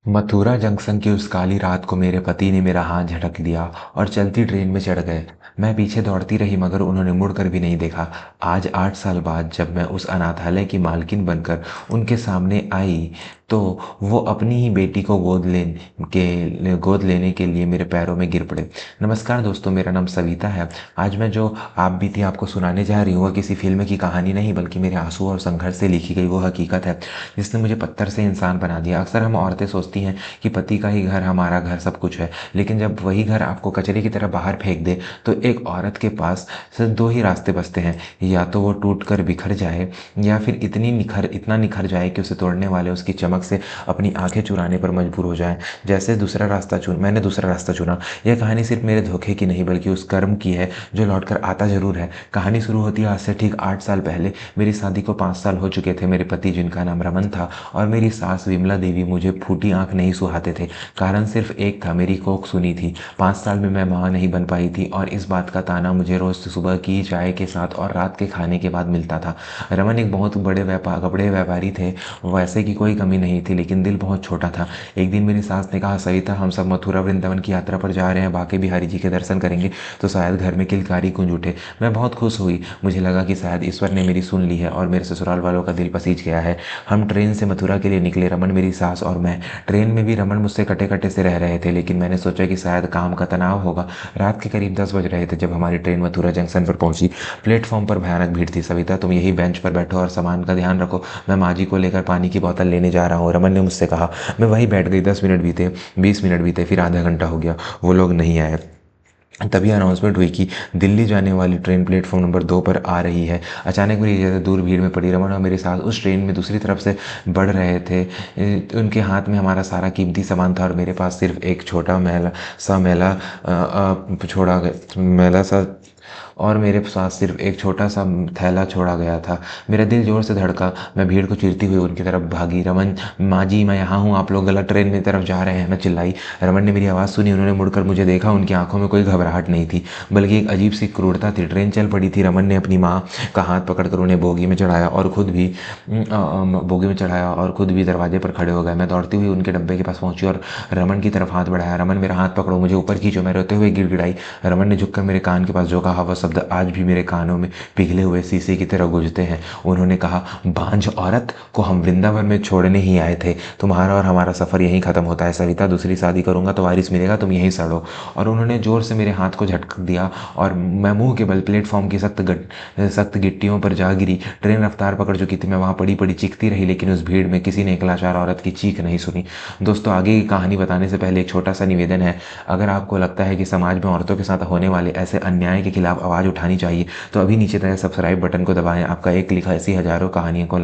Mathura junction की उस काली रात को मेरे पति ने मेरा हाथ झटक दिया और चलती ट्रेन में चढ़ गए। मैं पीछे दौड़ती रही मगर उन्होंने मुड़कर भी नहीं देखा। आज 8 साल बाद जब मैं उस अनाथालय की मालकिन बनकर उनके सामने आई तो वो अपनी ही बेटी को गोद लेने के लिए मेरे पैरों में गिर पड़े। नमस्कार दोस्तों, मेरा नाम सविता है। आज मैं जो आप बीती आपको सुनाने जा रही हूँ वह किसी फिल्म की कहानी नहीं बल्कि मेरे आंसू और संघर्ष से लिखी गई वो हकीकत है जिसने मुझे पत्थर से इंसान बना दिया। अक्सर हम औरतें सोचती हैं कि पति का ही घर हमारा घर सब कुछ है, लेकिन जब वही घर आपको कचरे की तरह बाहर फेंक दे तो एक औरत के पास सिर्फ दो ही रास्ते बचते हैं, या तो वो टूट कर बिखर जाए या फिर इतना निखर जाए कि उसे तोड़ने वाले उसकी चमक से अपनी आंखें चुराने पर मजबूर हो जाएं। मैंने दूसरा रास्ता चुना। यह कहानी सिर्फ मेरे धोखे की नहीं बल्कि उस कर्म की है जो लौट कर आता जरूर है। कहानी शुरू होती है आज से ठीक 8 साल पहले। मेरी शादी को 5 साल हो चुके थे। मेरे पति, जिनका नाम रमन था, और मेरी सास विमला देवी मुझे फूटी आंख नहीं सुहाते थे। कारण सिर्फ एक था, मेरी कोख सुनी थी। 5 साल में मैं माँ नहीं बन पाई थी और इस बात का ताना मुझे रोज सुबह की चाय के साथ और रात के खाने के बाद मिलता था। रमन एक बहुत बड़े कपड़े व्यापारी थे। वैसे की कोई कमी नहीं थी, लेकिन दिल बहुत छोटा था। एक दिन मेरी सास ने कहा, सविता, हम सब मथुरा वृंदावन की यात्रा पर जा रहे हैं, बाकी बिहारी जी के दर्शन करेंगे तो शायद घर में किलकारी गूंज उठे। मैं बहुत खुश हुई। मुझे लगा कि शायद ईश्वर ने मेरी सुन ली है और मेरे ससुराल वालों का दिल पसीज गया है। हम ट्रेन से मथुरा के लिए निकले, रमन, मेरी सास और मैं। ट्रेन में भी रमन मुझसे कटे कटे से रह रहे थे, लेकिन मैंने सोचा कि शायद काम का तनाव होगा। रात के करीब 10 बज रहे थे जब हमारी ट्रेन मथुरा जंक्शन पर पहुंची। प्लेटफॉर्म पर भयानक भीड़ थी। सविता, तुम यही बेंच पर बैठो और सामान का ध्यान रखो, मैं माँ जी को लेकर पानी की बोतल लेने जा रहा हूँ, रमन ने मुझसे कहा। मैं वहीं बैठ गई। 10 मिनट बीते, 20 मिनट बीते, फिर आधा घंटा हो गया, वो लोग नहीं आए। तभी अनाउंसमेंट हुई कि दिल्ली जाने वाली ट्रेन प्लेटफॉर्म नंबर 2 पर आ रही है। अचानक मेरी ज़्यादा दूर भीड़ में पड़ी रमन और मेरे साथ उस ट्रेन में दूसरी तरफ से बढ़ रहे थे। उनके हाथ में हमारा सारा कीमती सामान था और मेरे पास सिर्फ एक छोटा मैला सा और मेरे साथ सिर्फ एक छोटा सा थैला छोड़ा गया था। मेरा दिल जोर से धड़का। मैं भीड़ को चीरती हुई उनकी तरफ भागी। रमन, माँ जी, मैं यहाँ हूँ, आप लोग गलत ट्रेन में तरफ जा रहे हैं, मैं चिल्लाई। रमन ने मेरी आवाज़ सुनी। उन्होंने मुड़कर मुझे देखा। उनकी आंखों में कोई घबराहट नहीं थी बल्कि एक अजीब सी क्रूरता थी। ट्रेन चल पड़ी थी। रमन ने अपनी माँ का हाथ पकड़कर उन्हें बोगी में चढ़ाया और खुद भी दरवाजे पर खड़े हो गए। मैं दौड़ती हुई उनके डब्बे के पास पहुंची और रमन की तरफ हाथ बढ़ाया। रमन, मेरा हाथ पकड़ो, मुझे ऊपर खींचो, मैं रोते हुए गिड़गिड़ाई। रमन ने झुककर मेरे कान के पास जो कहा वह शब्द आज भी मेरे कानों में पिघले हुए शीशे की तरह गूंजते हैं। उन्होंने कहा, बांझ औरत को हम वृंदावन में छोड़ने ही आए थे। तुम्हारा और हमारा सफर यहीं खत्म होता है। सविता, दूसरी शादी करूंगा तो वारिस मिलेगा, तुम यहीं सड़ो। और उन्होंने जोर से मेरे हाथ को झटक दिया और मैं मुंह के बल प्लेटफॉर्म की सख्त गिट्टियों पर जा गिरी। ट्रेन रफ्तार पकड़ चुकी थी। मैं वहां पड़ी पड़ी चीखती रही, लेकिन उस भीड़ में किसी ने एक लाचार औरत की चीख नहीं सुनी। दोस्तों, आगे की कहानी बताने से पहले एक छोटा सा निवेदन है। अगर आपको लगता है कि समाज में औरतों के साथ होने वाले ऐसे अन्याय के खिलाफ आवाज उठानी चाहिए तो अभी नीचे तरह सब्सक्राइब बटन को दबाएं। आपका एक क्लिक ऐसी हजारों कहानियों को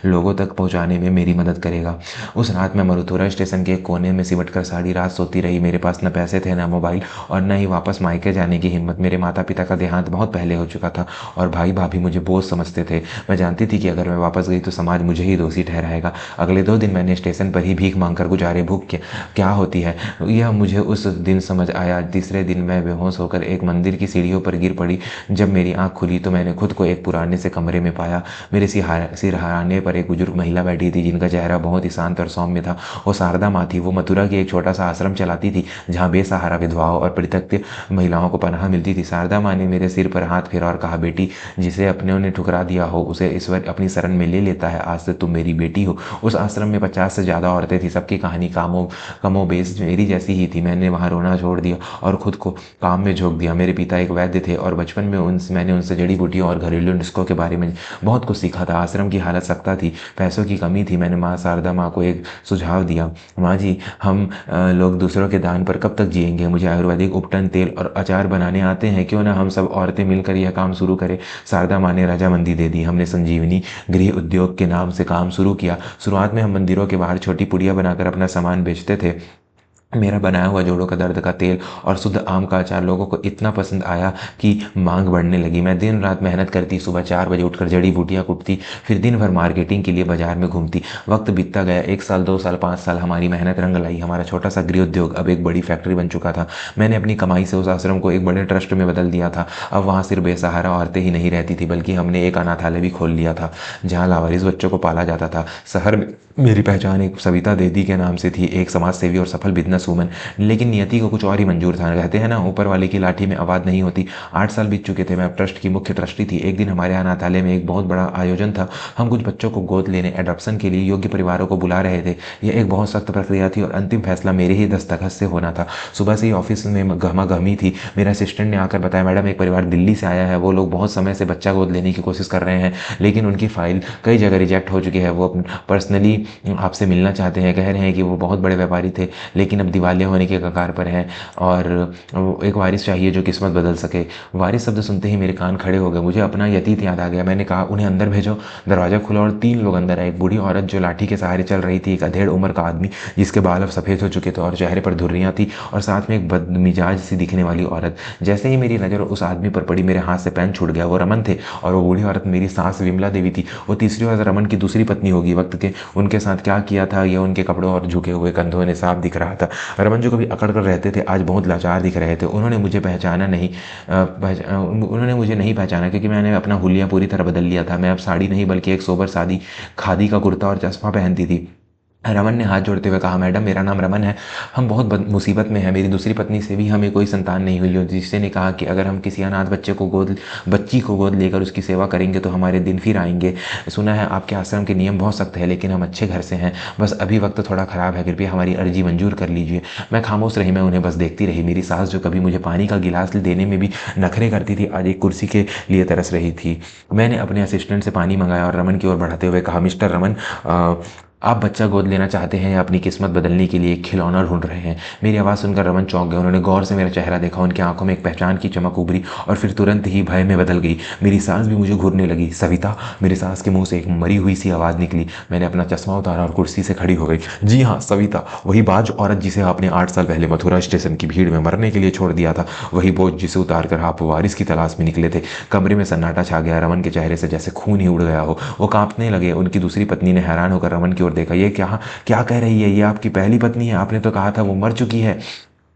लोगों तक पहुंचाने में मेरी मदद करेगा। उस रात मैं मरुथुरा स्टेशन के एक कोने में सिमट कर सारी रात सोती रही। मेरे पास न पैसे थे, न मोबाइल, और न ही वापस मायके जाने की हिम्मत। मेरे माता पिता का देहांत बहुत पहले हो चुका था और भाई भाभी मुझे बोझ समझते थे। मैं जानती थी कि अगर मैं वापस गई तो समाज मुझे ही दोषी ठहराएगा। अगले 2 दिन मैंने स्टेशन पर ही भीख मांगकर गुजारे। भूख क्या होती है यह मुझे उस दिन समझ आया। तीसरे दिन मैं बेहोश होकर एक मंदिर की सीढ़ियों पर गिर पड़ी। जब मेरी आंख खुली तो मैंने खुद को एक पुराने से कमरे में पाया। मेरे सिरहाने पर एक बुजुर्ग महिला बैठी थी जिनका चेहरा बहुत ही शांत और सौम्य था। वो शारदा माँ थी। वो मथुरा की एक छोटा सा आश्रम चलाती थी जहाँ बेसहारा विधवाओं और परित्यक्त महिलाओं को पनाह मिलती थी। शारदा माँ ने मेरे सिर पर हाथ फेरा और कहा, बेटी, जिसे अपनों ने ठुकरा दिया हो उसे ईश्वर अपनी शरण में ले लेता है। आज से तुम मेरी बेटी हो। उस आश्रम में 50 से ज़्यादा औरतें थी। सबकी कहानी कमोबेश मेरी जैसी ही थी। मैंने वहाँ रोना छोड़ दिया और खुद को काम में झोंक दिया। मेरे पिता एक वैद्य थे और बचपन में मैंने उनसे जड़ी बूटियों और घरेलू नुस्खों के बारे में बहुत कुछ सीखा था। आश्रम की हालत सख्त थी, पैसों की कमी थी। मैंने माँ शारदा माँ को एक सुझाव दिया, माँ जी, हम लोग दूसरों के दान पर कब तक जिएंगे? मुझे आयुर्वेदिक उपटन, तेल और अचार बनाने आते हैं, क्यों ना हम सब औरतें मिलकर यह काम शुरू करें। शारदा माँ ने रजामंदी दे दी। हमने संजीवनी गृह उद्योग के नाम से काम शुरू किया। शुरुआत में हम मंदिरों के बाहर छोटी पुड़िया बनाकर अपना सामान बेचते थे। मेरा बनाया हुआ जोड़ों का दर्द का तेल और शुद्ध आम का अचार लोगों को इतना पसंद आया कि मांग बढ़ने लगी। मैं दिन रात मेहनत करती, सुबह 4 बजे उठकर जड़ी बूटियां कुटती, फिर दिन भर मार्केटिंग के लिए बाजार में घूमती। वक्त बीतता गया। 1 साल, 2 साल, 5 साल, हमारी मेहनत रंग लाई। हमारा छोटा सा गृह उद्योग अब एक बड़ी फैक्ट्री बन चुका था। मैंने अपनी कमाई से उस आश्रम को एक बड़े ट्रस्ट में बदल दिया था। अब वहाँ सिर्फ बेसहारा औरतें ही नहीं रहती थी बल्कि हमने एक अनाथालय भी खोल लिया था जहाँ लावारिस बच्चों को पाला जाता था। शहर में मेरी पहचान एक सविता देदी के नाम से थी, एक समाज सेवी और सफल बिजनेस वूमन। लेकिन नियति को कुछ और ही मंजूर था। कहते हैं ना, ऊपर वाले की लाठी में आवाज़ नहीं होती। 8 साल बीत चुके थे, मैं अब ट्रस्ट की मुख्य ट्रस्टी थी। एक दिन हमारे यहाँ अनाथालय में एक बहुत बड़ा आयोजन था। हम कुछ बच्चों को गोद लेने, एडॉप्शन के लिए योग्य परिवारों को बुला रहे थे। यह एक बहुत सख्त प्रक्रिया थी और अंतिम फैसला मेरे ही दस्तखत से होना था। सुबह से ही ऑफिस में गहमा-गहमी थी। मेरा असिस्टेंट ने आकर बताया, मैडम एक परिवार दिल्ली से आया है, वो लोग बहुत समय से बच्चा गोद लेने की कोशिश कर रहे हैं, लेकिन उनकी फाइल कई जगह रिजेक्ट हो चुकी है। वो पर्सनली आपसे मिलना चाहते हैं। कह रहे हैं कि वो बहुत बड़े व्यापारी थे, लेकिन अब दिवालिया होने के कगार पर हैं और एक वारिस चाहिए जो किस्मत बदल सके। वारिस शब्द सुनते ही मेरे कान खड़े हो गए। मुझे अपना यतीत याद आ गया। मैंने कहा, उन्हें अंदर भेजो। दरवाज़ा खुला और 3 लोग अंदर आए। एक बूढ़ी औरत जो लाठी के सहारे चल रही थी, एक अधेड़ उम्र का आदमी जिसके बाल अब सफ़ेद हो चुके थे और चेहरे पर धुर्रियाँ थी, और साथ में एक बदमिजाज सी दिखने वाली औरत। जैसे ही मेरी नज़र उस आदमी पर पड़ी, मेरे हाथ से पेन छूट गया। वो रमन थे और वो बूढ़ी औरत मेरी सास विमला देवी थी। वो तीसरी औरत रमन की दूसरी पत्नी होगी। वक्त के उनके साथ क्या किया था यह उनके कपड़ों और झुके हुए कंधों ने साफ दिख रहा था। रमन जो कभी अकड़ कर रहते थे, आज बहुत लाचार दिख रहे थे। उन्होंने मुझे नहीं पहचाना, क्योंकि मैंने अपना हुलिया पूरी तरह बदल लिया था। मैं अब साड़ी नहीं बल्कि एक सोबर सादी खादी का कुर्ता और चश्मा पहनती थी। रमन ने हाथ जोड़ते हुए कहा, मैडम मेरा नाम रमन है, हम बहुत मुसीबत में हैं। मेरी दूसरी पत्नी से भी हमें कोई संतान नहीं हुई। जिससे ने कहा कि अगर हम किसी अनाथ बच्ची को गोद लेकर उसकी सेवा करेंगे तो हमारे दिन फिर आएंगे। सुना है आपके आश्रम के नियम बहुत सख्त है, लेकिन हम अच्छे घर से हैं, बस अभी वक्त थोड़ा ख़राब है, कृपया हमारी अर्जी मंजूर कर लीजिए। मैं खामोश रही, मैं उन्हें बस देखती रही। मेरी सास जो कभी मुझे पानी का गिलास देने में भी नखरे करती थी, आज एक कुर्सी के लिए तरस रही थी। मैंने अपने असिस्टेंट से पानी मंगाया और रमन की ओर बढ़ाते हुए कहा, मिस्टर रमन, आप बच्चा गोद लेना चाहते हैं या अपनी किस्मत बदलने के लिए एक खिलौना ढूंढ रहे हैं? मेरी आवाज़ सुनकर रमन चौंक गए। उन्होंने गौर से मेरा चेहरा देखा। उनकी आंखों में एक पहचान की चमक उभरी और फिर तुरंत ही भय में बदल गई। मेरी सांस भी मुझे घूरने लगी। सविता, मेरी सांस के मुंह से एक मरी हुई सी आवाज़ निकली। मैंने अपना चश्मा उतारा और कुर्सी से खड़ी हो गई। जी हाँ, सविता, वही बाज औरत जिसे आपने 8 साल पहले मथुरा स्टेशन की भीड़ में मरने के लिए छोड़ दिया था, वही बोझ जिसे उतार कर आप वारिस की तलाश में निकले थे। कमरे में सन्नाटा छा गया। रमन के चेहरे से जैसे खून ही उड़ गया हो। वो कांपने लगे। उनकी दूसरी पत्नी ने हैरान होकर रमन की ओर देखा। ये क्या कह रही है? ये आपकी पहली पत्नी है? आपने तो कहा था वो मर चुकी है।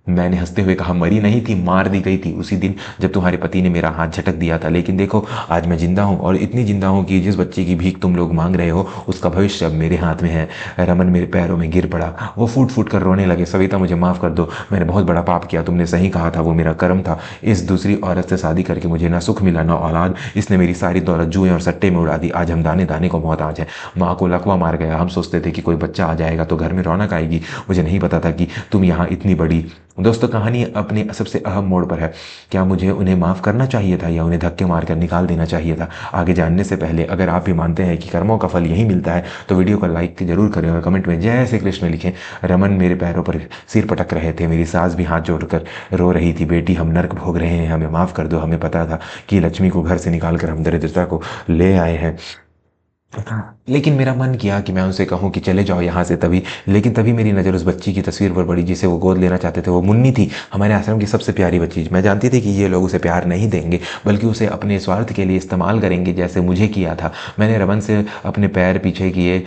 मैंने हंसते हुए कहा, मरी नहीं थी, मार दी गई थी उसी दिन जब तुम्हारे पति ने मेरा हाथ झटक दिया था। लेकिन देखो, आज मैं जिंदा हूँ, और इतनी जिंदा हूँ कि जिस बच्चे की भीख तुम लोग मांग रहे हो उसका भविष्य अब मेरे हाथ में है। रमन मेरे पैरों में गिर पड़ा। वो फूट फूट कर रोने लगे। सविता, मुझे माफ़ कर दो, मैंने बहुत बड़ा पाप किया। तुमने सही कहा था, वो मेरा कर्म था। इस दूसरी औरत से शादी करके मुझे ना सुख मिला ना औलाद। इसने मेरी सारी दौलत जुए और सट्टे में उड़ा दी। आज हम दाने दाने को मोहताज हैं। माँ को लकवा मार गया। हम सोचते थे कि कोई बच्चा आ जाएगा तो घर में रौनक आएगी। मुझे नहीं पता था कि तुम यहाँ इतनी बड़ी। दोस्तों, कहानी अपने सबसे अहम मोड़ पर है। क्या मुझे उन्हें माफ़ करना चाहिए था या उन्हें धक्के मारकर निकाल देना चाहिए था? आगे जानने से पहले अगर आप भी मानते हैं कि कर्मों का फल यही मिलता है तो वीडियो को लाइक जरूर करें और कमेंट में जय श्री कृष्ण लिखें। रमन मेरे पैरों पर सिर पटक रहे थे। मेरी सास भी हाथ जोड़कर रो रही थी। बेटी, हम नर्क भोग रहे हैं, हमें माफ़ कर दो। हमें पता था कि लक्ष्मी को घर से निकाल कर हम दरिद्रता को ले आए हैं। लेकिन मेरा मन किया कि मैं उनसे कहूं कि चले जाओ यहाँ से। लेकिन तभी मेरी नज़र उस बच्ची की तस्वीर पर पड़ी जिसे वो गोद लेना चाहते थे। वो मुन्नी थी, हमारे आश्रम की सबसे प्यारी बच्ची। मैं जानती थी कि ये लोग उसे प्यार नहीं देंगे, बल्कि उसे अपने स्वार्थ के लिए इस्तेमाल करेंगे, जैसे मुझे किया था। मैंने रमन से अपने पैर पीछे किए,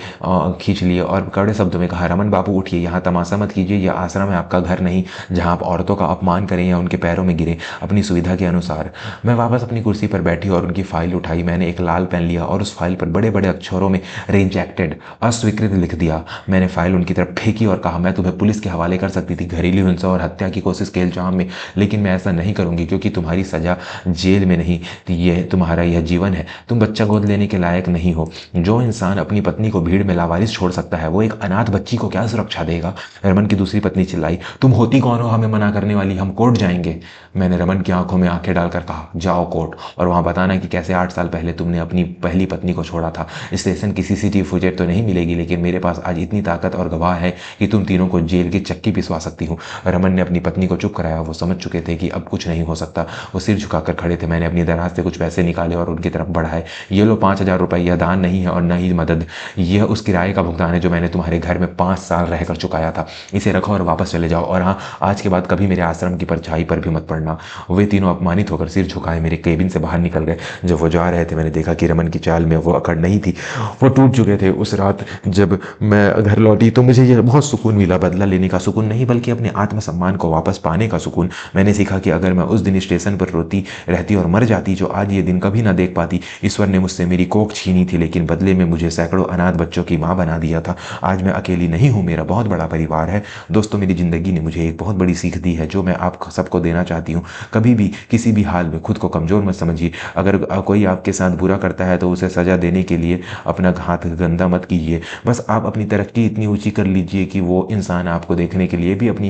खींच लिए और कड़े शब्दों में कहा, रमन बाबू उठिए, यहाँ तमाशा मत कीजिए। यह आश्रम है, आपका घर नहीं, जहाँ आप औरतों का अपमान करें या उनके पैरों में गिरें अपनी सुविधा के अनुसार। मैं वापस अपनी कुर्सी पर बैठी और उनकी फाइल उठाई। मैंने एक लाल पेन लिया और उस फाइल पर बड़े बड़े अक्षरों में रिजेक्टेड, अस्वीकृत लिख दिया। मैंने फाइल उनकी तरफ फेंकी और कहा, मैं तुम्हें पुलिस के हवाले कर सकती थी, घरेलू हिंसा और हत्या की कोशिश के इल्जाम में, लेकिन मैं ऐसा नहीं करूंगी, क्योंकि तुम्हारी सजा जेल में नहीं, ये तुम्हारा यह जीवन है। तुम बच्चा गोद लेने के लायक नहीं हो। जो इंसान अपनी पत्नी को भीड़ में लावारिस छोड़ सकता है, वो एक अनाथ बच्ची को क्या सुरक्षा देगा? रमन की दूसरी पत्नी चिल्लाई, तुम होती कौन हो हमें मना करने वाली? हम कोर्ट जाएंगे। मैंने रमन की आंखों में आंखें डालकर कहा, जाओ कोर्ट, और वहां बताना कि कैसे 8 साल पहले तुमने अपनी पहली पत्नी को छोड़ा था। स्टेशन की सीसीटीवी फुटेज तो नहीं मिलेगी, लेकिन मेरे पास आज इतनी ताकत और गवाह है कि तुम तीनों को जेल की चक्की पिसवा सकती हूँ। रमन ने अपनी पत्नी को चुप कराया। वो समझ चुके थे कि अब कुछ नहीं हो सकता। वो सिर झुकाकर खड़े थे। मैंने अपनी दराज से कुछ पैसे निकाले और उनकी तरफ बढ़ाए। ये लो 5,000 रुपये, यह दान नहीं है और न ही मदद, यह उस किराए का भुगतान है जो मैंने तुम्हारे घर में 5 साल रहकर चुकाया था। इसे रखो और वापस चले जाओ, और हाँ, आज के बाद कभी मेरे आश्रम की परछाई पर भी मत पड़ना। वे तीनों अपमानित होकर सिर झुकाए मेरे केबिन से बाहर निकल गए। जब वो जा रहे थे, मैंने देखा कि रमन की चाल में वो अकड़ नहीं थी वो टूट चुके थे। उस रात जब मैं घर लौटी तो मुझे ये बहुत सुकून मिला, बदला लेने का सुकून नहीं बल्कि अपने आत्मसम्मान को वापस पाने का सुकून। मैंने सीखा कि अगर मैं उस दिन स्टेशन पर रोती रहती और मर जाती जो आज ये दिन कभी ना देख पाती। ईश्वर ने मुझसे मेरी कोख छीनी थी लेकिन बदले में मुझे सैकड़ों अनाथ बच्चों की माँ बना दिया था। आज मैं अकेली नहीं हूँ, मेरा बहुत बड़ा परिवार है। दोस्तों, मेरी ज़िंदगी ने मुझे एक बहुत बड़ी सीख दी है जो मैं आप सबको देना चाहती हूँ। कभी भी किसी भी हाल में खुद को कमज़ोर मत समझिए। अगर कोई आपके साथ बुरा करता है तो उसे सज़ा देने के लिए अपना हाथ गंदा मत कीजिए। बस आप अपनी तरक्की इतनी ऊंची कर लीजिए कि वो इंसान आपको देखने के लिए भी अपनी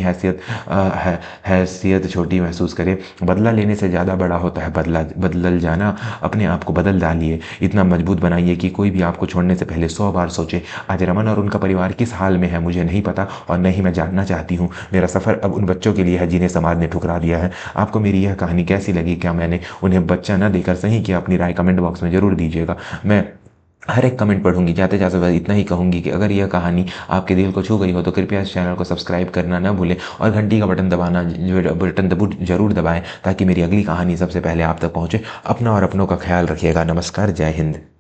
हैसियत छोटी महसूस करे। बदला लेने से ज़्यादा बड़ा होता है बदल जाना। अपने आप को बदल डालिए, इतना मजबूत बनाइए कि कोई भी आपको छोड़ने से पहले 100 बार सोचे। आज रमन और उनका परिवार किस हाल में है मुझे नहीं पता और न ही मैं जानना चाहती हूँ। मेरा सफ़र अब उन बच्चों के लिए है जिन्हें समाज ने ठुकरा दिया है। आपको मेरी यह कहानी कैसी लगी? क्या मैंने उन्हें बच्चा न देकर सही किया? अपनी राय कमेंट बॉक्स में ज़रूर दीजिएगा। मैं हर एक कमेंट पढ़ूंगी। जाते जाते बस इतना ही कहूंगी कि अगर यह कहानी आपके दिल को छू गई हो तो कृपया इस चैनल को सब्सक्राइब करना ना भूलें और घंटी का बटन दबाना बटन जरूर दबाएं ताकि मेरी अगली कहानी सबसे पहले आप तक पहुंचे। अपना और अपनों का ख्याल रखिएगा। नमस्कार, जय हिंद।